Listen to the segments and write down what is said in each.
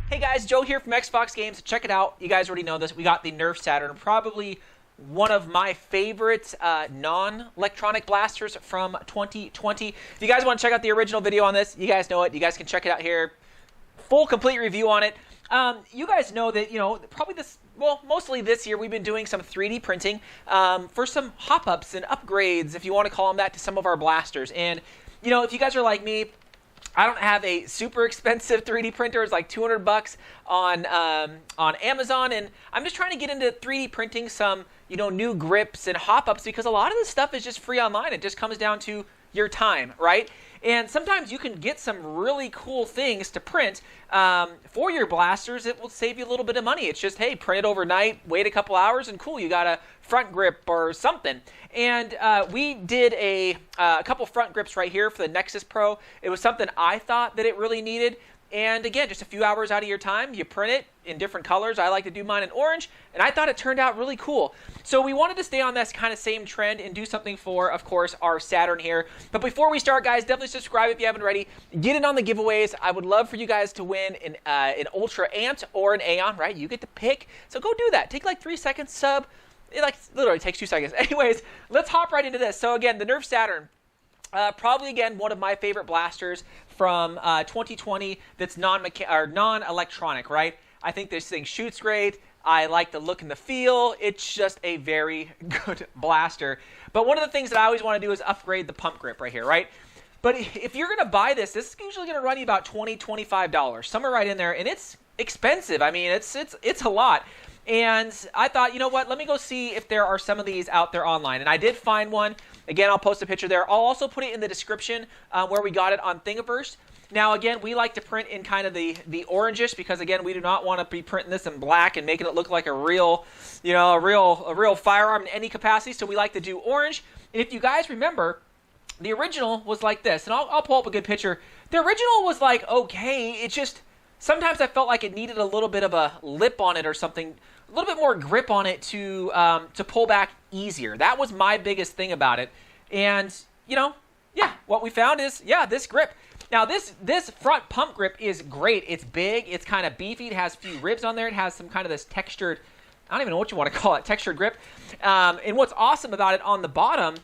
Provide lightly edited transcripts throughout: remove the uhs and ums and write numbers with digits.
Hey guys, Joe here from XFoxGames. Check it out. You guys already know this. We got the Nerf Saturn, probably one of my favorite non-electronic blasters from 2020. If you guys want to check out the original video on this, you guys know it. You guys can check it out here. Full, complete review on it. You guys know that, probably mostly this year, we've been doing some 3D printing for some hop-ups and upgrades, if you want to call them that, to some of our blasters. And, if you guys are like me, I don't have a super expensive 3D printer. It's like 200 bucks on Amazon, and I'm just trying to get into 3D printing some, new grips and hop-ups, because a lot of this stuff is just free online. It just comes down to your time, right? And sometimes you can get some really cool things to print for your blasters. It will save you a little bit of money. It's just, hey, print it overnight, wait a couple hours, and cool, you got a front grip or something. And we did a couple front grips right here for the Nexus Pro. It was something I thought that it really needed. And again, just a few hours out of your time, you print it in different colors. I like to do mine in orange, and I thought it turned out really cool. So we wanted to stay on this kind of same trend and do something for, of course, our Saturn here. But before we start, guys, definitely subscribe if you haven't already. Get in on the giveaways. I would love for you guys to win an Ultra Ant or an Aeon, right? You get to pick. So go do that. Take like 3 seconds, sub. It literally takes 2 seconds. Anyways, let's hop right into this. So again, the Nerf Saturn. Probably, again, one of my favorite blasters from 2020 that's non-electronic, right? I think this thing shoots great. I like the look and the feel. It's just a very good blaster. But one of the things that I always want to do is upgrade the pump grip right here, right? But if you're going to buy this, this is usually going to run you about $20, $25, somewhere right in there. And it's expensive. I mean, it's a lot. And I thought, you know what, let me go see if there are some of these out there online. And I did find one. Again, I'll post a picture there. I'll also put it in the description where we got it on Thingiverse. Now, again, we like to print in kind of the orangish, because, again, we do not want to be printing this in black and making it look like a real firearm in any capacity. So we like to do orange. And if you guys remember, the original was like this. And I'll pull up a good picture. The original was like, okay, it's just sometimes I felt like it needed a little bit of a lip on it or something, a little bit more grip on it to pull back easier. That was my biggest thing about it. And, what we found is, this grip. Now, this front pump grip is great. It's big. It's kind of beefy. It has a few ribs on there. It has some kind of this textured, I don't even know what you want to call it, textured grip. And what's awesome about it on the bottom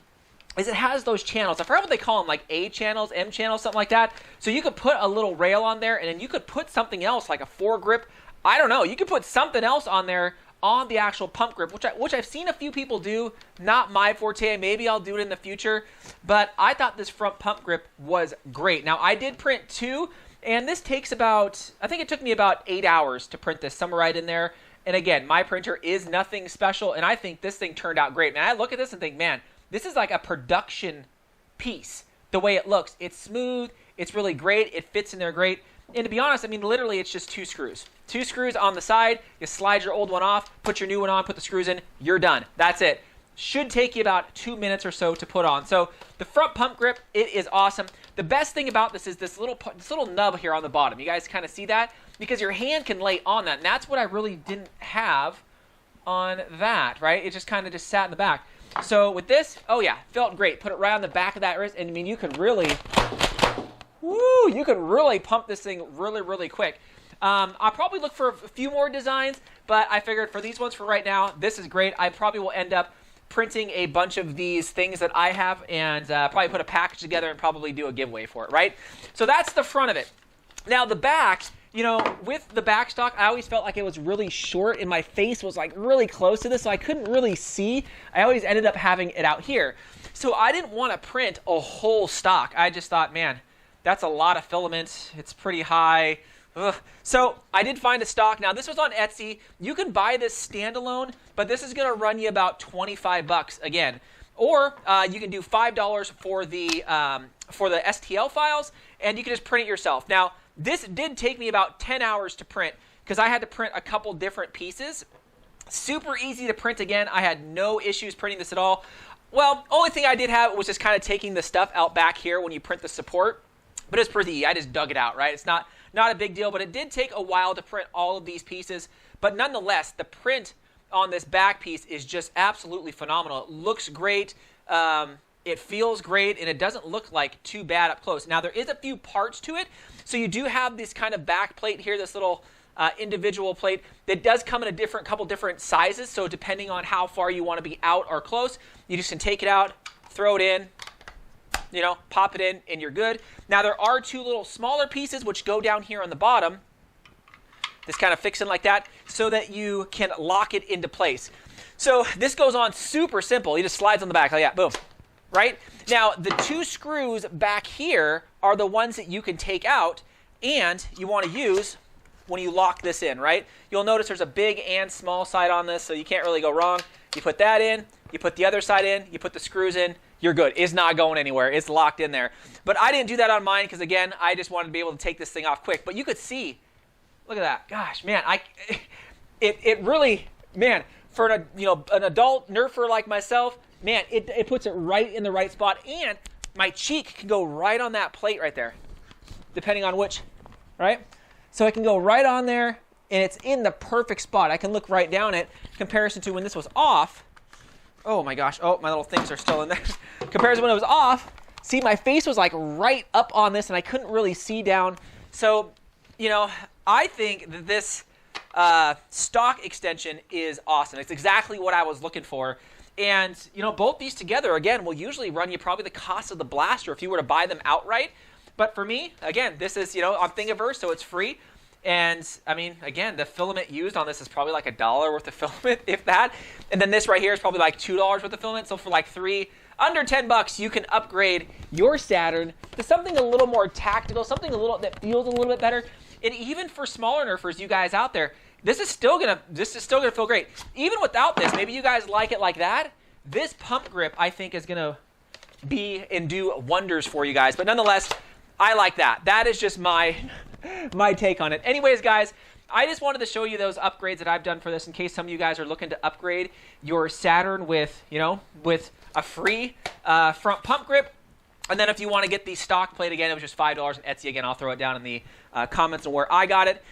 is it has those channels. I forgot what they call them, like A channels, M channels, something like that. So you could put a little rail on there, and then you could put something else, like a foregrip. I don't know. You could put something else on there on the actual pump grip, which I've seen a few people do. Not my forte. Maybe I'll do it in the future. But I thought this front pump grip was great. Now, I did print two, and this takes about, I think it took me about 8 hours to print this, somewhere right in there. And again, my printer is nothing special, and I think this thing turned out great. Man, I look at this and think, man, this is like a production piece, the way it looks. It's smooth. It's really great. It fits in there great. And to be honest, I mean, literally, it's just 2 screws. 2 screws on the side. You slide your old one off, put your new one on, put the screws in. You're done. That's it. Should take you about 2 minutes or so to put on. So the front pump grip, it is awesome. The best thing about this is this little nub here on the bottom. You guys kind of see that? Because your hand can lay on that. And that's what I really didn't have on that, right? It just kind of sat in the back. So with this, oh yeah, felt great. Put it right on the back of that wrist, and I mean, you can really pump this thing really, really quick. I'll probably look for a few more designs, but I figured for these ones for right now, this is great. I probably will end up printing a bunch of these things that I have and probably put a package together and probably do a giveaway for it, right? So that's the front of it. Now the back, with the back stock, I always felt like it was really short and my face was like really close to this, so I couldn't really see. I always ended up having it out here. So I didn't want to print a whole stock. I just thought, man, that's a lot of filament. It's pretty high. Ugh. So I did find a stock. Now this was on Etsy. You can buy this standalone, but this is going to run you about 25 bucks again. Or you can do $5 for the STL files, and you can just print it yourself. Now, this did take me about 10 hours to print because I had to print a couple different pieces. Super easy to print again. I had no issues printing this at all. Well, only thing I did have was just kind of taking the stuff out back here when you print the support. But it's pretty easy. I just dug it out, right? It's not a big deal, but it did take a while to print all of these pieces. But nonetheless, the print on this back piece is just absolutely phenomenal. It looks great. It feels great, and it doesn't look like too bad up close. Now, there is a few parts to it. So you do have this kind of back plate here, this little individual plate that does come in a couple different sizes. So depending on how far you want to be out or close, you just can take it out, throw it in, pop it in, and you're good. Now there are 2 little smaller pieces which go down here on the bottom. This kind of fixing like that so that you can lock it into place. So this goes on super simple. It just slides on the back like that, boom, right? Now the 2 screws back here are the ones that you can take out and you want to use when you lock this in, right? You'll notice there's a big and small side on this, so you can't really go wrong. You put that in, you put the other side in, you put the screws in, you're good. It's not going anywhere. It's locked in there. But I didn't do that on mine because, again, I just wanted to be able to take this thing off quick. But you could see, look at that. Gosh, man, it really, man, for an adult Nerfer like myself, man, it puts it right in the right spot. And my cheek can go right on that plate right there, depending on which, right? So it can go right on there, and it's in the perfect spot. I can look right down it in comparison to when this was off. Oh, my gosh. Oh, my little things are still in there. Compared to when it was off, see, my face was like right up on this, and I couldn't really see down. So, I think that this stock extension is awesome. It's exactly what I was looking for. And, both these together, again, will usually run you probably the cost of the blaster if you were to buy them outright. But for me, again, this is, on Thingiverse, so it's free. And, I mean, again, the filament used on this is probably like $1 worth of filament, if that. And then this right here is probably like $2 worth of filament. So for like under 10 bucks, you can upgrade your Saturn to something a little more tactical, something that feels a little bit better. And even for smaller Nerfers, you guys out there, this is still gonna feel great. Even without this, maybe you guys like it like that. This pump grip, I think, is gonna be and do wonders for you guys. But nonetheless, I like that. That is just my take on it. Anyways, guys, I just wanted to show you those upgrades that I've done for this in case some of you guys are looking to upgrade your Saturn with a free front pump grip. And then if you want to get the stock plate, again, it was just $5 on Etsy. Again, I'll throw it down in the comments on where I got it.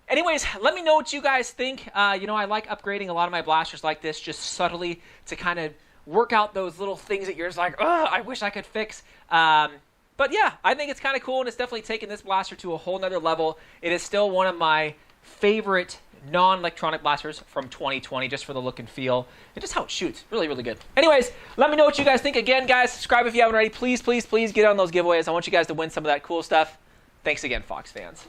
Anyways, let me know what you guys think. I like upgrading a lot of my blasters like this, just subtly to kind of work out those little things that you're just like, oh, I wish I could fix. But yeah, I think it's kind of cool, and it's definitely taken this blaster to a whole nother level. It is still one of my favorite non-electronic blasters from 2020, just for the look and feel and just how it shoots. Really, really good. Anyways, let me know what you guys think. Again, guys, subscribe if you haven't already. Please, please, please get on those giveaways. I want you guys to win some of that cool stuff. Thanks again, Fox fans.